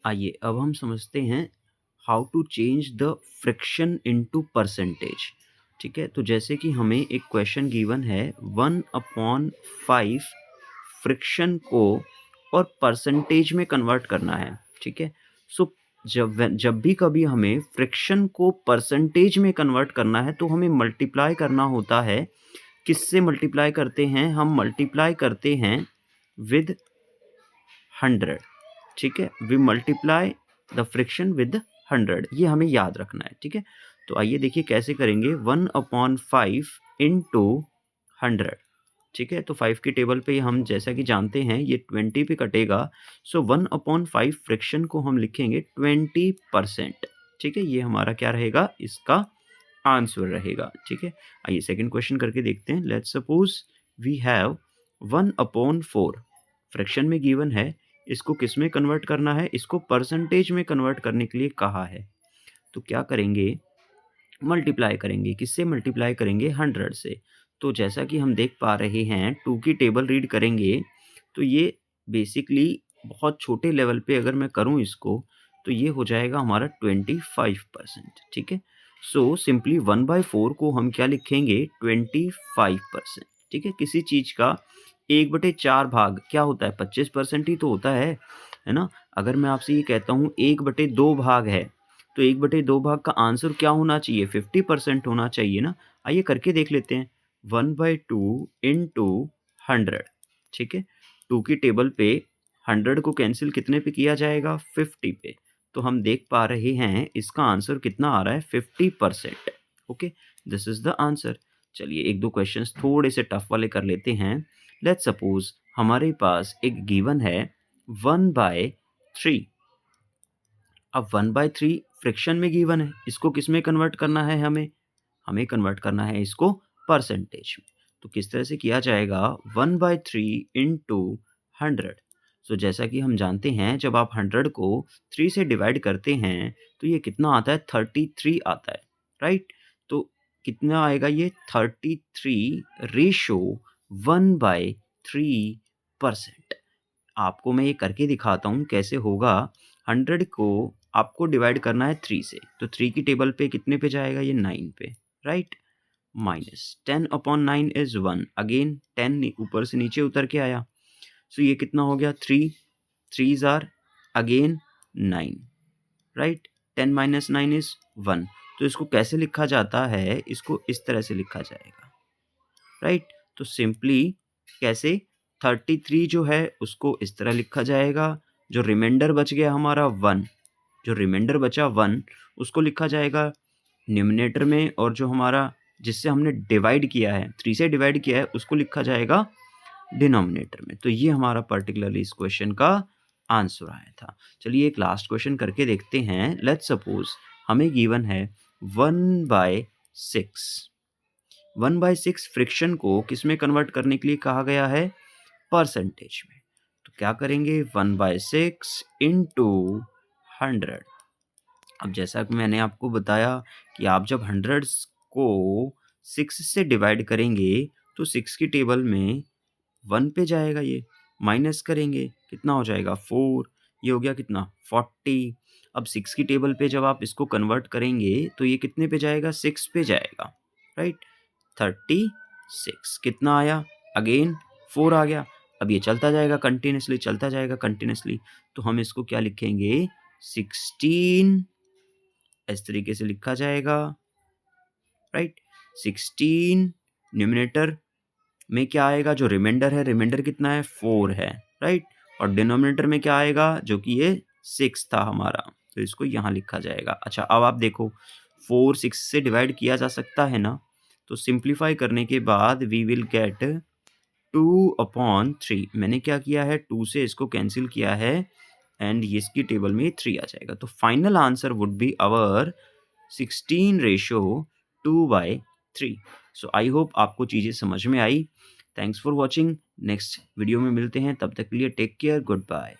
आइए अब हम समझते हैं how to change the fraction into percentage. ठीक है, तो जैसे कि हमें एक क्वेश्चन गिवन है 1/5 फ्रिक्शन को और परसेंटेज में कन्वर्ट करना है। ठीक है, सो जब भी कभी हमें फ्रिक्शन को परसेंटेज में कन्वर्ट करना है तो हमें मल्टीप्लाई करना होता है। किससे मल्टीप्लाई करते हैं? हम मल्टीप्लाई करते हैं विद 100। ठीक है, we multiply the fraction with 100, ये हमें याद रखना है। ठीक है, तो आइए देखिए कैसे करेंगे। 1/5 इंटू 100। ठीक है, तो 5 की टेबल पे हम जैसा कि जानते हैं ये 20 पे कटेगा। सो 1/5 फ्रिक्शन को हम लिखेंगे 20%। ठीक है, ये हमारा क्या रहेगा? इसका आंसर रहेगा। ठीक है, आइए सेकंड क्वेश्चन करके देखते हैं। Let's suppose we have 1/4 fraction में गिवन है। इसको किस में कन्वर्ट करना है? इसको परसेंटेज में कन्वर्ट करने के लिए कहा है। तो क्या करेंगे? मल्टीप्लाई करेंगे। किससे मल्टीप्लाई करेंगे? 100 से। तो जैसा कि हम देख पा रहे हैं 2 की टेबल रीड करेंगे तो ये बेसिकली बहुत छोटे लेवल पे अगर मैं करूँ इसको तो ये हो जाएगा हमारा 25%। ठीक है, सो सिंपली 1/4 को हम क्या लिखेंगे? 25%। ठीक है, किसी चीज़ का 1/4 भाग क्या होता है? 25% ही तो होता है ना? अगर मैं आपसे ये कहता हूँ 1/2 भाग है तो 1/2 भाग का आंसर क्या होना चाहिए? 50% होना चाहिए ना। आइए करके देख लेते हैं। 1/2 इंटू 100। ठीक है, 2 की टेबल पे 100 को कैंसिल कितने पे किया जाएगा? 50 पे। तो हम देख पा रहे हैं इसका आंसर कितना आ रहा है? 50%। Okay, this is the answer. चलिए एक दो क्वेश्चंस थोड़े से टफ वाले कर लेते हैं। लेट्स सपोज हमारे पास एक गिवन है 1/3। अब 1/3 फ्रिक्शन में गिवन है, इसको किस में कन्वर्ट करना है हमें? हमें कन्वर्ट करना है इसको परसेंटेज में। तो किस तरह से किया जाएगा? 1/3 इंटू 100। सो जैसा कि हम जानते हैं जब आप 100 को 3 से डिवाइड करते हैं तो ये कितना आता है? 33 आता है, राइट? तो कितना आएगा ये? 33 रेशो 1/3%। आपको मैं ये करके दिखाता हूँ कैसे होगा। 100 को आपको डिवाइड करना है 3 से, तो 3 की टेबल पे कितने पे जाएगा? ये 9 पे, राइट? Minus 10/9 is 1। अगेन 10 ऊपर से नीचे उतर के आया। सो ये कितना हो गया? 3 3s are again 9, right? 10 minus 9 is 1। तो इसको कैसे लिखा जाता है? इसको इस तरह से लिखा जाएगा, राइट? तो सिंपली कैसे? 33 जो है उसको इस तरह लिखा जाएगा। जो रिमाइंडर बच गया हमारा 1, जो रिमाइंडर बचा 1 उसको लिखा जाएगा न्यूमरेटर में, और जो हमारा जिससे हमने डिवाइड किया है 3 से डिवाइड किया है उसको लिखा जाएगा डिनोमिनेटर में। तो ये हमारा पर्टिकुलरली इस क्वेश्चन का आंसर आया था। चलिए एक लास्ट क्वेश्चन करके देखते हैं। लेट्स सपोज हमें गिवन है 1/6। 1/6 फ्रिक्शन को किस में कन्वर्ट करने के लिए कहा गया है? परसेंटेज में। तो क्या करेंगे? 1/6 इंटू 100। अब जैसा कि मैंने आपको बताया कि आप जब 100 को 6 से डिवाइड करेंगे तो 6 की टेबल में 1 पे जाएगा, ये माइनस करेंगे कितना हो जाएगा? 4। ये हो गया कितना? 40। अब 6 की टेबल पे जब आप इसको कन्वर्ट करेंगे तो ये कितने पे जाएगा? 6 पे जाएगा, राइट? 36 कितना आया? अगेन 4 आ गया। अब ये चलता जाएगा कंटिन्यूसली, चलता जाएगा कंटिन्यूसली। तो हम इसको क्या लिखेंगे? 16 इस तरीके से लिखा जाएगा, राइट? 16 न्यूमरेटर में क्या आएगा? जो रिमाइंडर है, रिमाइंडर कितना है? 4 है, राइट? और डिनोमिनेटर में क्या आएगा? जो कि ये 6 था हमारा, तो इसको यहाँ लिखा जाएगा। अच्छा अब आप देखो 4 6 से डिवाइड किया जा सकता है ना, तो सिंप्लीफाई करने के बाद वी विल गेट 2/3। मैंने क्या किया है? 2 से इसको कैंसिल किया है एंड इसकी टेबल में 3 आ जाएगा। तो final answer would be our 16 ratio 2/3। So I hope आपको चीज़ें समझ में आई। Thanks for watching. Next video में मिलते हैं, तब तक के लिए टेक केयर, गुड बाय।